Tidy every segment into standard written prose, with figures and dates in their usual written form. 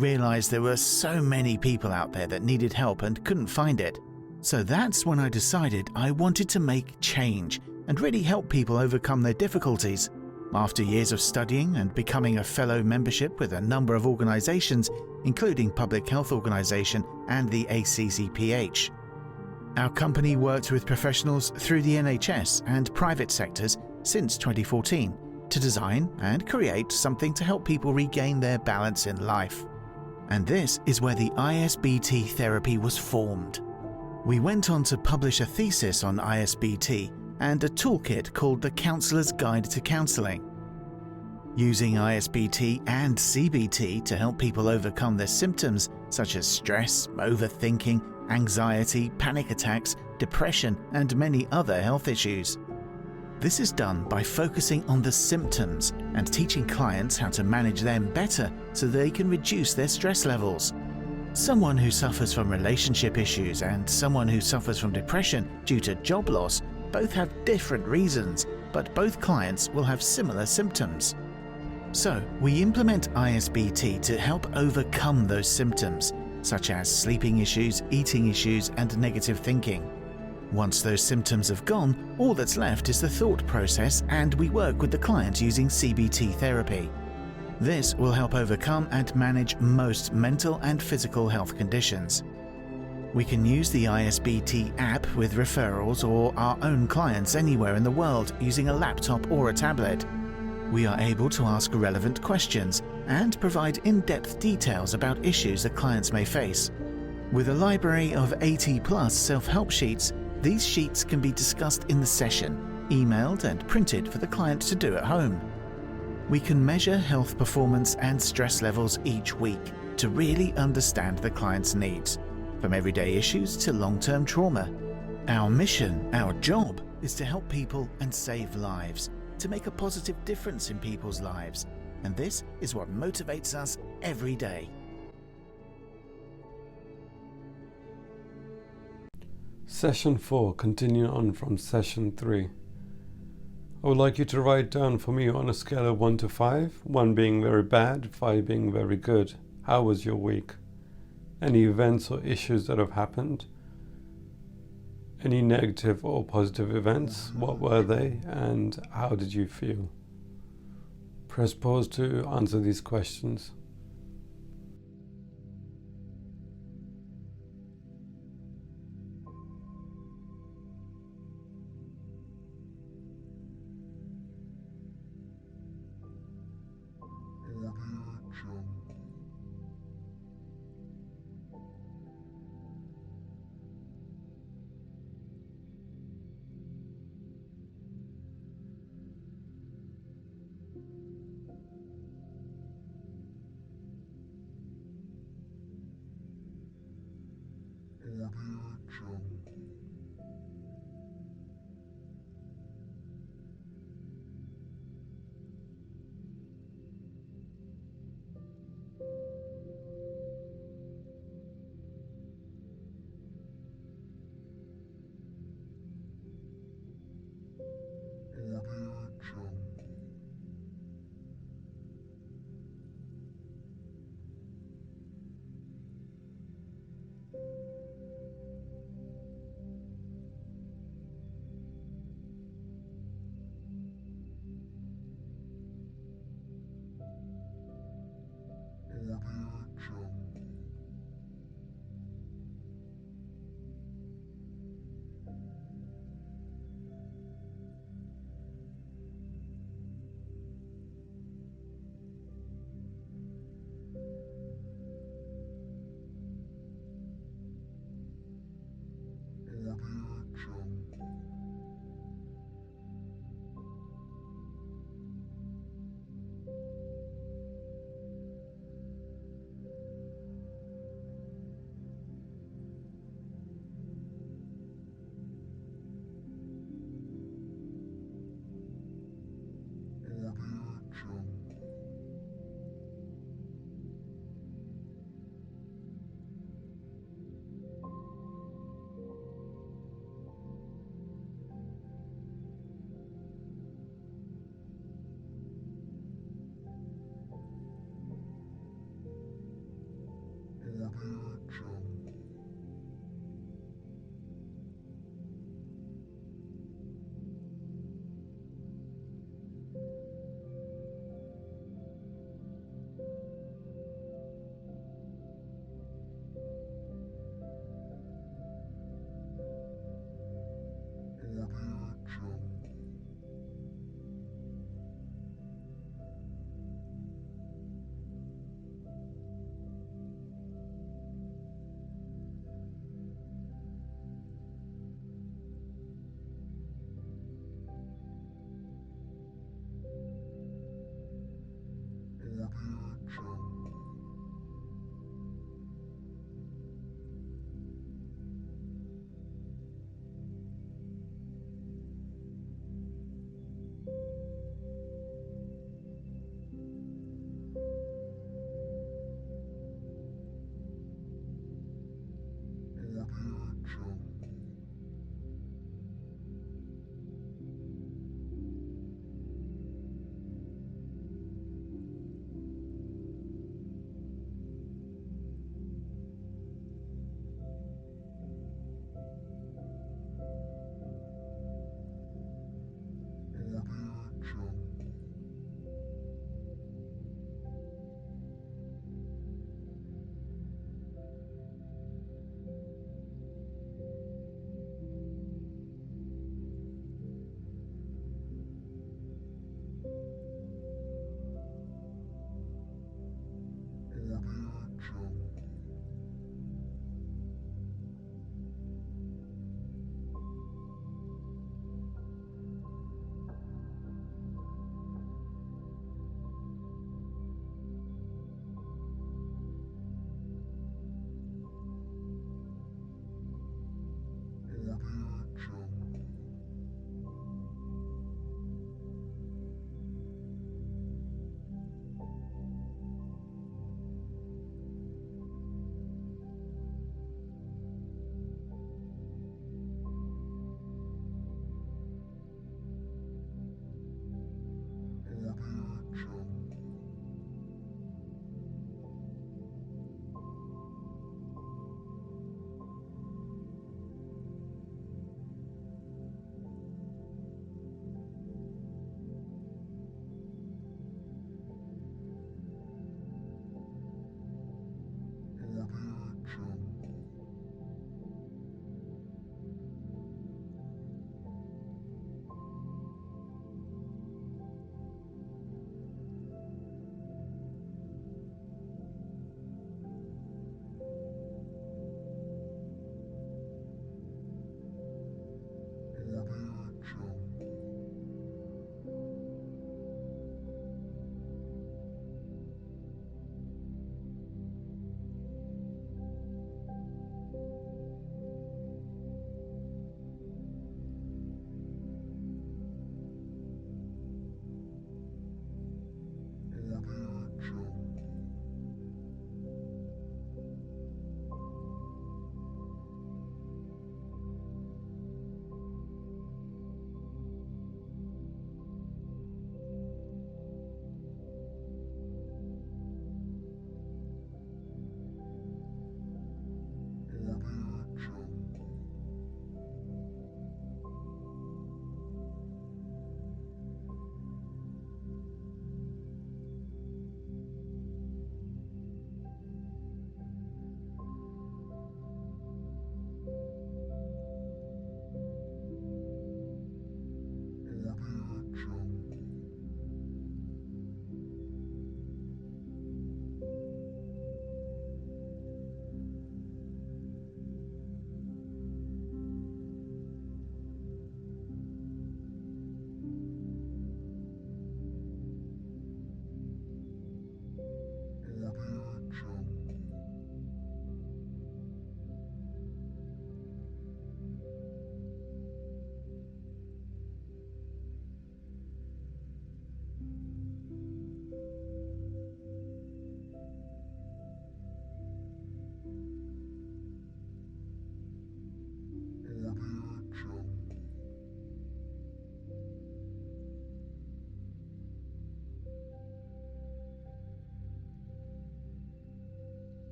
realized there were so many people out there that needed help and couldn't find it. So that's when I decided I wanted to make change and really help people overcome their difficulties. After years of studying and becoming a fellow membership with a number of organizations, including Public Health Organization and the ACCPH. Our company worked with professionals through the NHS and private sectors since 2014 to design and create something to help people regain their balance in life. And this is where the ISBT therapy was formed. We went on to publish a thesis on ISBT and a toolkit called the Counselor's Guide to Counselling. Using ISBT and CBT to help people overcome their symptoms such as stress, overthinking, anxiety, panic attacks, depression, and many other health issues. This is done by focusing on the symptoms and teaching clients how to manage them better so they can reduce their stress levels. Someone who suffers from relationship issues and someone who suffers from depression due to job loss both have different reasons, but both clients will have similar symptoms. So, we implement ISBT to help overcome those symptoms, such as sleeping issues, eating issues, and negative thinking. Once those symptoms have gone, all that's left is the thought process, and we work with the client using CBT therapy. This will help overcome and manage most mental and physical health conditions. We can use the ISBT app with referrals or our own clients anywhere in the world using a laptop or a tablet. We are able to ask relevant questions and provide in-depth details about issues that clients may face. With a library of 80+ self-help sheets, these sheets can be discussed in the session, emailed and printed for the client to do at home. We can measure health performance and stress levels each week to really understand the client's needs, from everyday issues to long-term trauma. Our mission, our job, is to help people and save lives, to make a positive difference in people's lives, and this is what motivates us every day. Session 4, continuing on from Session 3. I would like you to write down for me on a scale of 1 to 5, 1 being very bad, 5 being very good. How was your week? Any events or issues that have happened? Any negative or positive events? What were they and how did you feel? Press pause to answer these questions.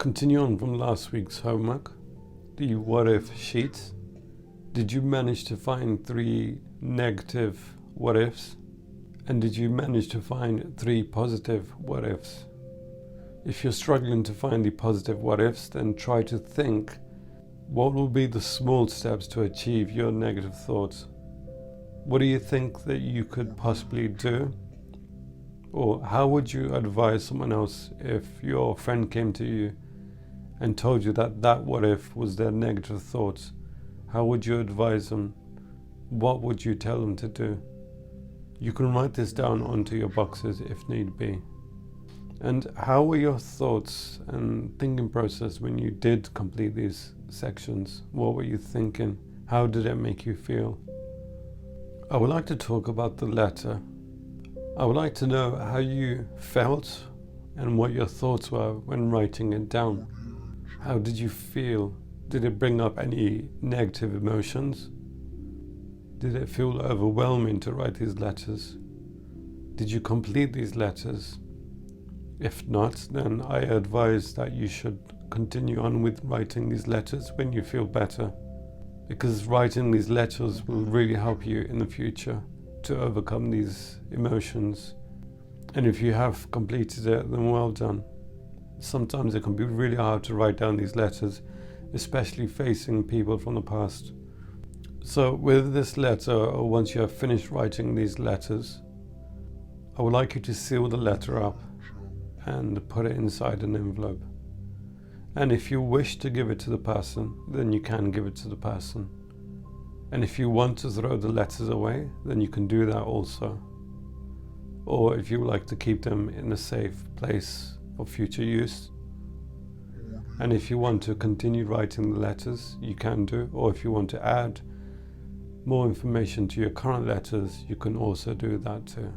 continue on from last week's homework, the what if sheet. Did you manage to find 3 negative what ifs? And did you manage to find 3 positive what ifs? If you're struggling to find the positive what ifs, then try to think what will be the small steps to achieve your negative thoughts. What do you think that you could possibly do? Or how would you advise someone else if your friend came to you and told you that that what if was their negative thoughts? How would you advise them? What would you tell them to do? You can write this down onto your boxes if need be. And how were your thoughts and thinking process when you did complete these sections? What were you thinking? How did it make you feel? I would like to talk about the letter. I would like to know how you felt and what your thoughts were when writing it down. How did you feel? Did it bring up any negative emotions? Did it feel overwhelming to write these letters? Did you complete these letters? If not, then I advise that you should continue on with writing these letters when you feel better, because writing these letters will really help you in the future to overcome these emotions. And if you have completed it, then well done. Sometimes it can be really hard to write down these letters, especially facing people from the past. So with this letter, or once you have finished writing these letters, I would like you to seal the letter up and put it inside an envelope. And if you wish to give it to the person, then you can give it to the person. And if you want to throw the letters away, then you can do that also. Or if you would like to keep them in a safe place for future use. And if you want to continue writing the letters, you can do. Or if you want to add more information to your current letters, you can also do that too.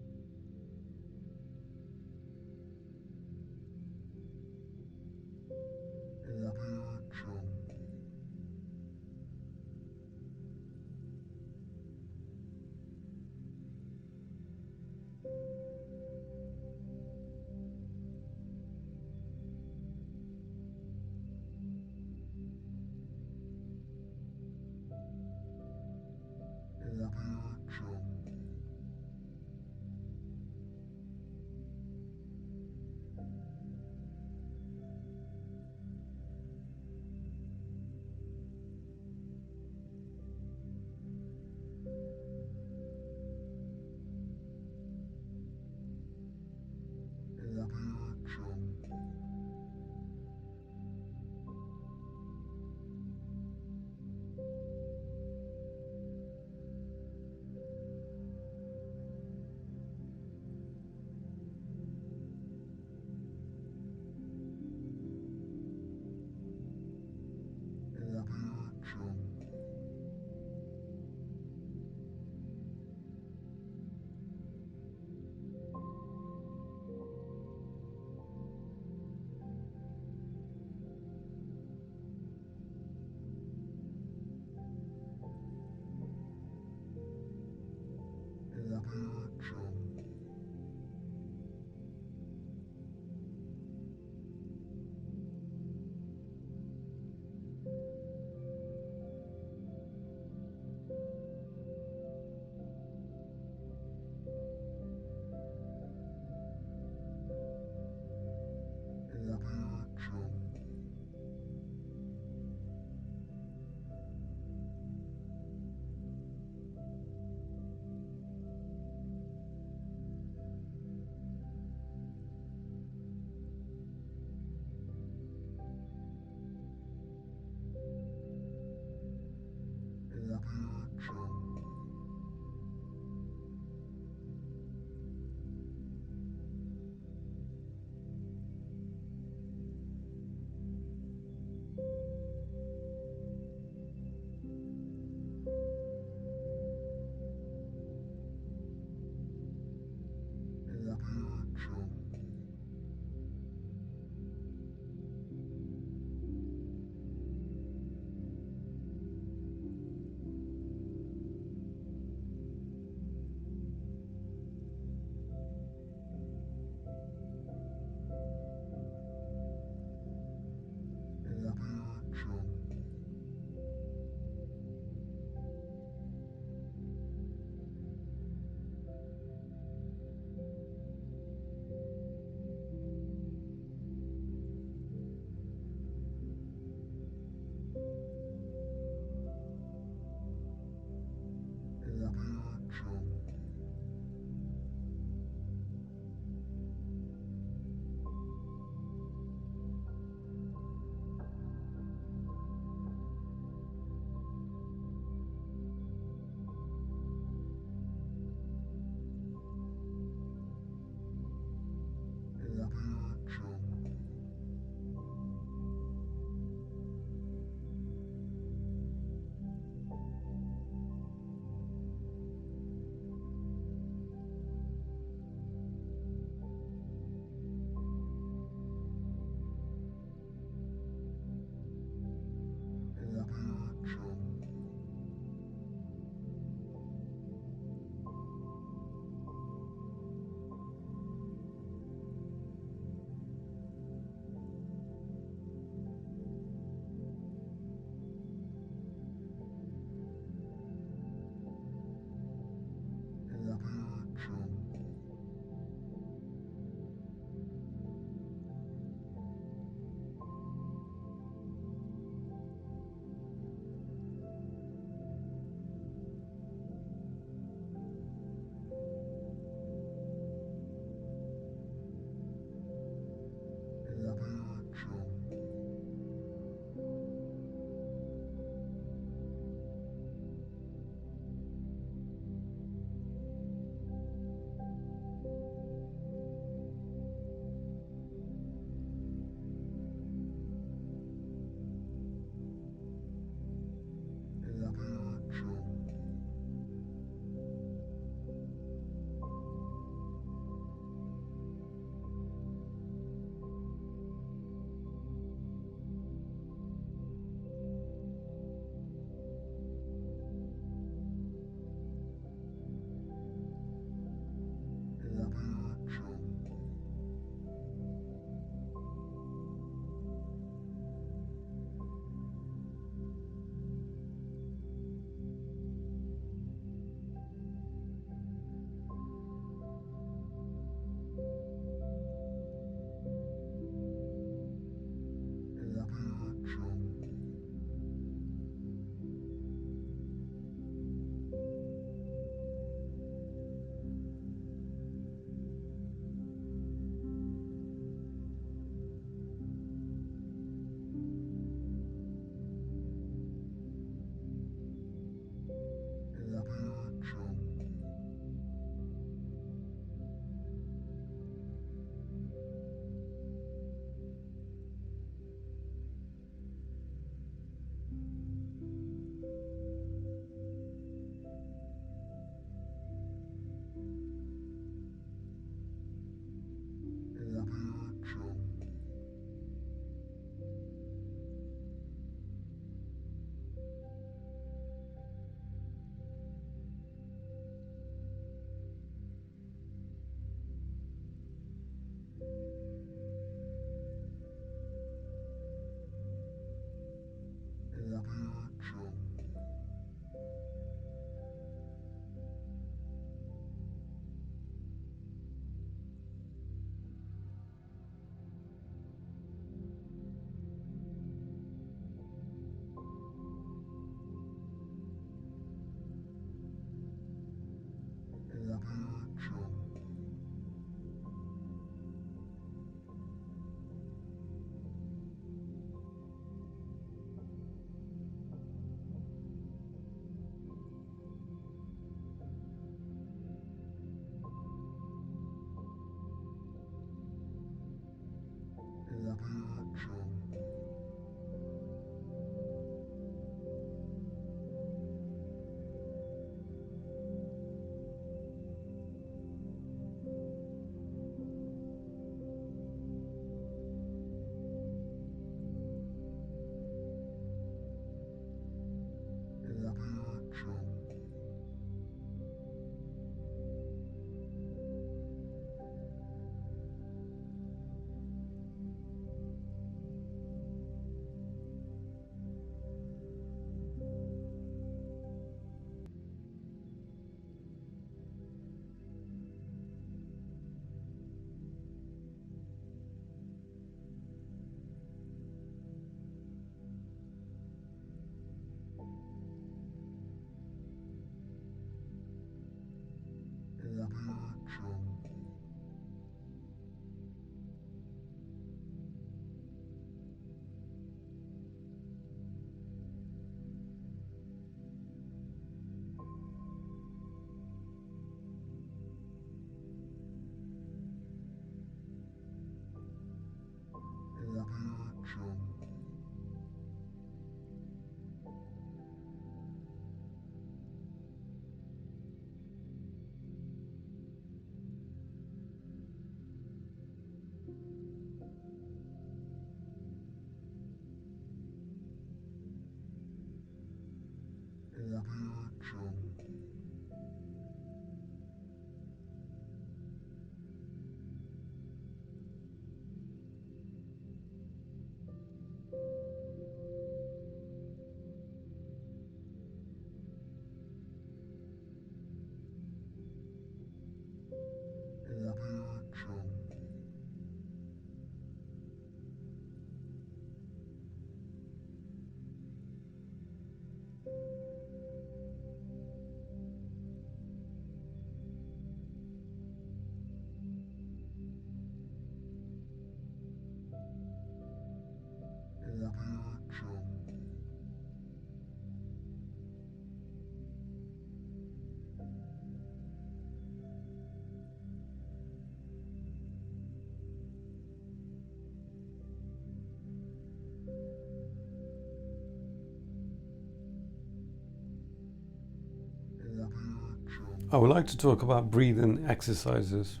I would like to talk about breathing exercises.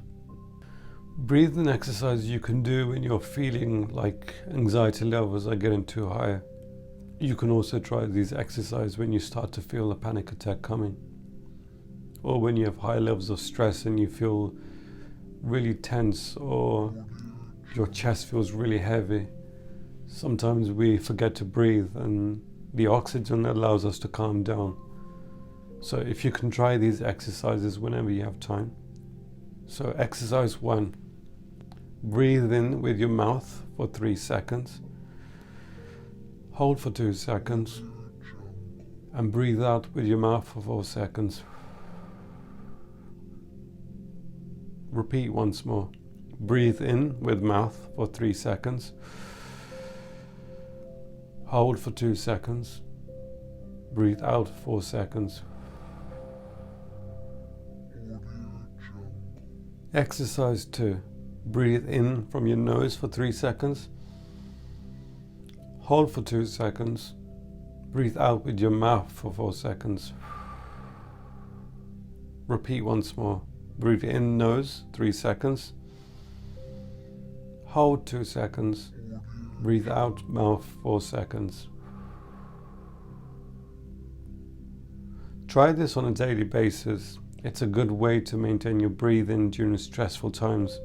Breathing exercises you can do when you're feeling like anxiety levels are getting too high. You can also try these exercises when you start to feel a panic attack coming, or when you have high levels of stress and you feel really tense, or your chest feels really heavy. Sometimes we forget to breathe, and the oxygen allows us to calm down. So if you can try these exercises whenever you have time. So exercise 1, breathe in with your mouth for 3 seconds, hold for 2 seconds, and breathe out with your mouth for 4 seconds. Repeat once more. Breathe in with mouth for 3 seconds, hold for 2 seconds, breathe out 4 seconds. Exercise 2. Breathe in from your nose for 3 seconds. Hold for 2 seconds. Breathe out with your mouth for 4 seconds. Repeat once more. Breathe in nose 3 seconds. Hold 2 seconds. Breathe out mouth 4 seconds. Try this on a daily basis. It's a good way to maintain your breathing during stressful times,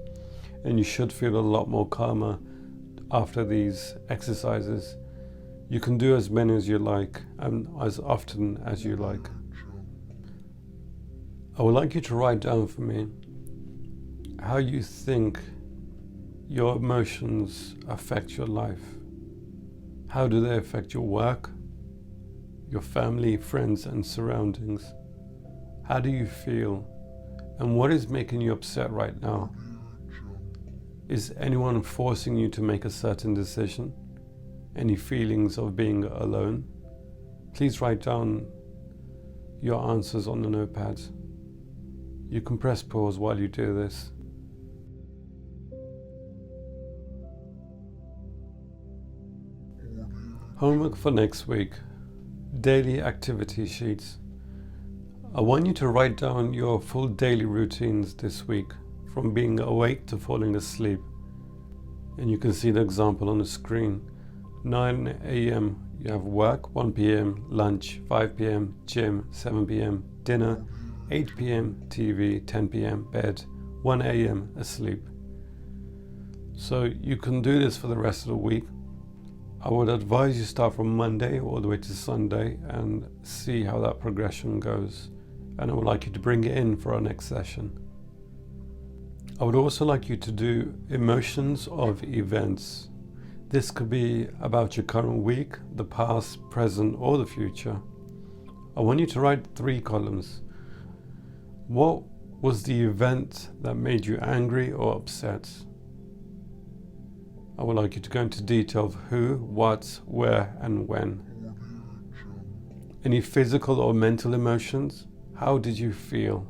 and you should feel a lot more calmer after these exercises. You can do as many as you like and as often as you like. I would like you to write down for me how you think your emotions affect your life. How do they affect your work, your family, friends, and surroundings? How do you feel? And what is making you upset right now? Is anyone forcing you to make a certain decision? Any feelings of being alone? Please write down your answers on the notepads. You can press pause while you do this. Homework for next week. Daily activity sheets. I want you to write down your full daily routines this week, from being awake to falling asleep. And you can see the example on the screen. 9 a.m. you have work, 1 p.m. lunch, 5 p.m. gym, 7 p.m. dinner, 8 p.m. TV, 10 p.m. bed, 1 a.m. asleep. So you can do this for the rest of the week. I would advise you start from Monday all the way to Sunday and see how that progression goes. And I would like you to bring it in for our next session. I would also like you to do emotions of events. This could be about your current week, the past, present, or the future. I want you to write 3 columns. What was the event that made you angry or upset? I would like you to go into detail of who, what, where, and when. Any physical or mental emotions? How did you feel?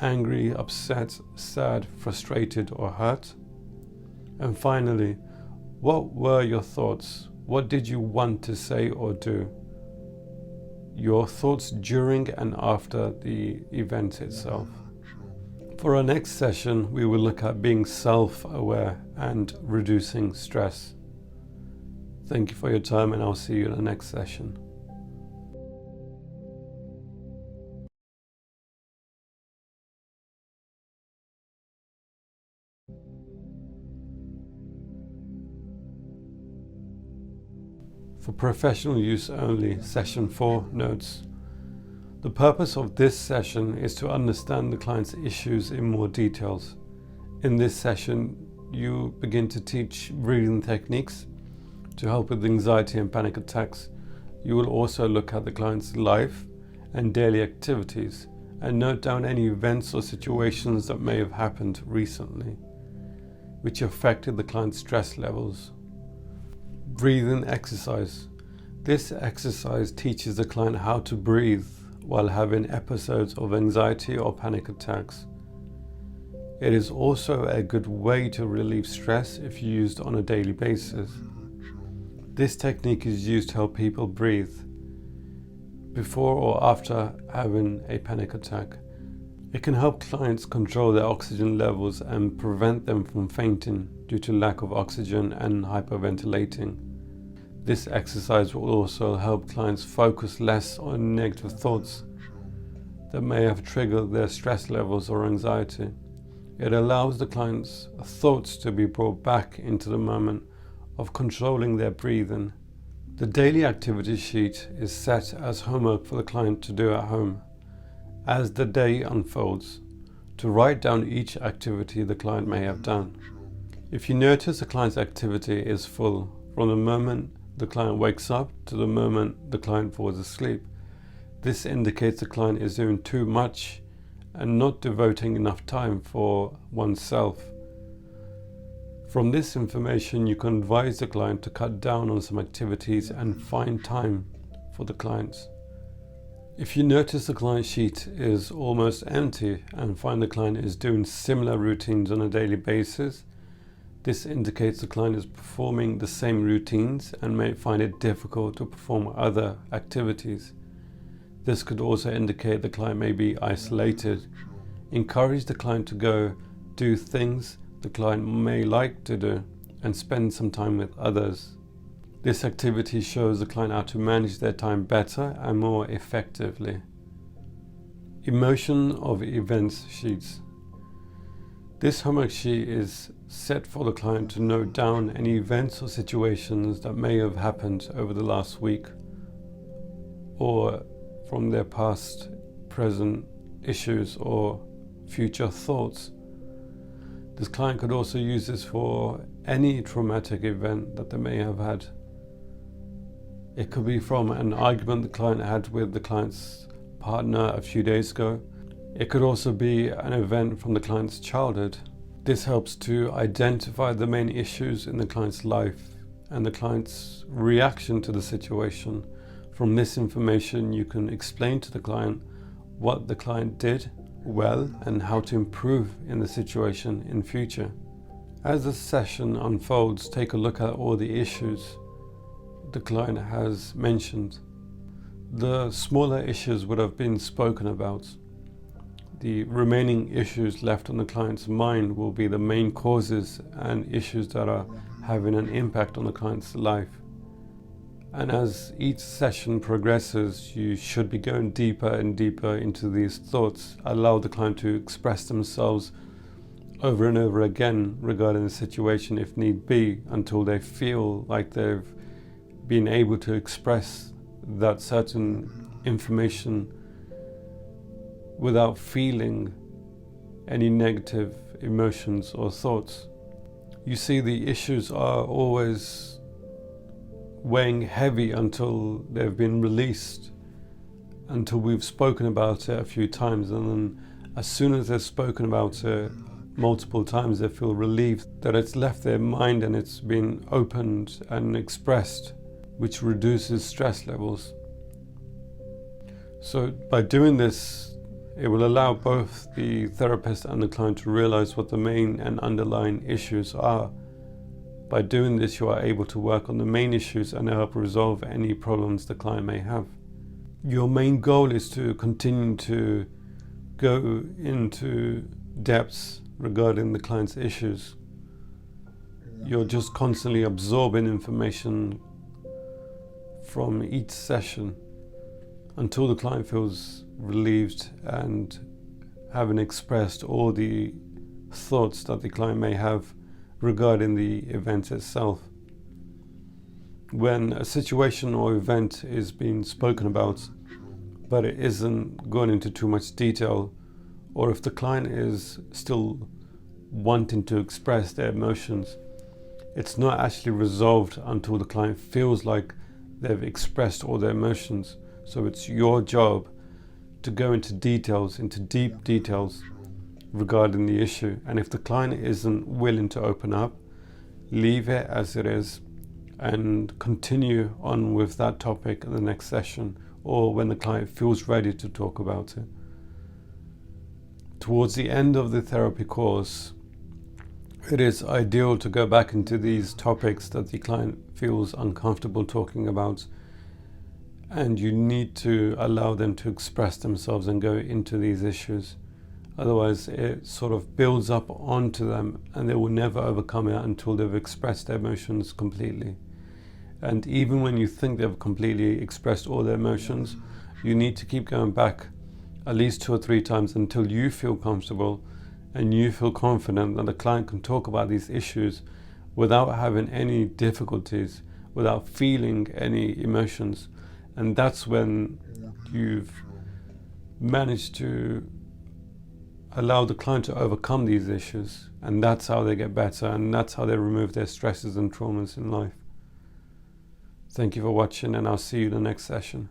Angry, upset, sad, frustrated, or hurt? And finally, what were your thoughts? What did you want to say or do? Your thoughts during and after the event itself. For our next session, we will look at being self-aware and reducing stress. Thank you for your time, and I'll see you in the next session. For professional use only, Session 4 notes. The purpose of this session is to understand the client's issues in more details. In this session, you begin to teach breathing techniques to help with anxiety and panic attacks. You will also look at the client's life and daily activities and note down any events or situations that may have happened recently which affected the client's stress levels. Breathing exercise. This exercise teaches the client how to breathe while having episodes of anxiety or panic attacks. It is also a good way to relieve stress if used on a daily basis. This technique is used to help people breathe before or after having a panic attack. It can help clients control their oxygen levels and prevent them from fainting due to lack of oxygen and hyperventilating. This exercise will also help clients focus less on negative thoughts that may have triggered their stress levels or anxiety. It allows the client's thoughts to be brought back into the moment of controlling their breathing. The daily activity sheet is set as homework for the client to do at home. As the day unfolds, to write down each activity the client may have done. If you notice the client's activity is full from the moment the client wakes up to the moment the client falls asleep, this indicates the client is doing too much and not devoting enough time for oneself. From this information, you can advise the client to cut down on some activities and find time for the clients. If you notice the client sheet is almost empty and find the client is doing similar routines on a daily basis, this indicates the client is performing the same routines and may find it difficult to perform other activities. This could also indicate the client may be isolated. Encourage the client to go do things the client may like to do and spend some time with others. This activity shows the client how to manage their time better and more effectively. Emotion of events sheets. This homework sheet is set for the client to note down any events or situations that may have happened over the last week or from their past, present issues or future thoughts. This client could also use this for any traumatic event that they may have had. It could be from an argument the client had with the client's partner a few days ago. It could also be an event from the client's childhood. This helps to identify the main issues in the client's life and the client's reaction to the situation. From this information, you can explain to the client what the client did well and how to improve in the situation in future. As the session unfolds, take a look at all the issues the client has mentioned. The smaller issues would have been spoken about. The remaining issues left on the client's mind will be the main causes and issues that are having an impact on the client's life. And as each session progresses, you should be going deeper and deeper into these thoughts. Allow the client to express themselves over and over again regarding the situation if need be, until they feel like they've been able to express that certain information without feeling any negative emotions or thoughts. You see, the issues are always weighing heavy until they've been released, until we've spoken about it a few times, and then as soon as they've spoken about it multiple times, they feel relieved that it's left their mind and it's been opened and expressed, which reduces stress levels. So by doing this, it will allow both the therapist and the client to realize what the main and underlying issues are. By doing this, you are able to work on the main issues and help resolve any problems the client may have. Your main goal is to continue to go into depths regarding the client's issues. You're just constantly absorbing information from each session until the client feels relieved and having expressed all the thoughts that the client may have regarding the event itself. when a situation or event is being spoken about, but it isn't going into too much detail, or if the client is still wanting to express their emotions, it's not actually resolved until the client feels like they've expressed all their emotions. So it's your job to go into details, into deep details regarding the issue. And if the client isn't willing to open up, leave it as it is and continue on with that topic in the next session, or when the client feels ready to talk about it. Towards the end of the therapy course, it is ideal to go back into these topics that the client feels uncomfortable talking about, and you need to allow them to express themselves and go into these issues. Otherwise, it sort of builds up onto them and they will never overcome it until they've expressed their emotions completely. And even when you think they've completely expressed all their emotions, you need to keep going back at least 2 or 3 times until you feel comfortable and you feel confident that the client can talk about these issues without having any difficulties, without feeling any emotions. And that's when you've managed to allow the client to overcome these issues, and that's how they get better, and that's how they remove their stresses and traumas in life. Thank you for watching, and I'll see you in the next session.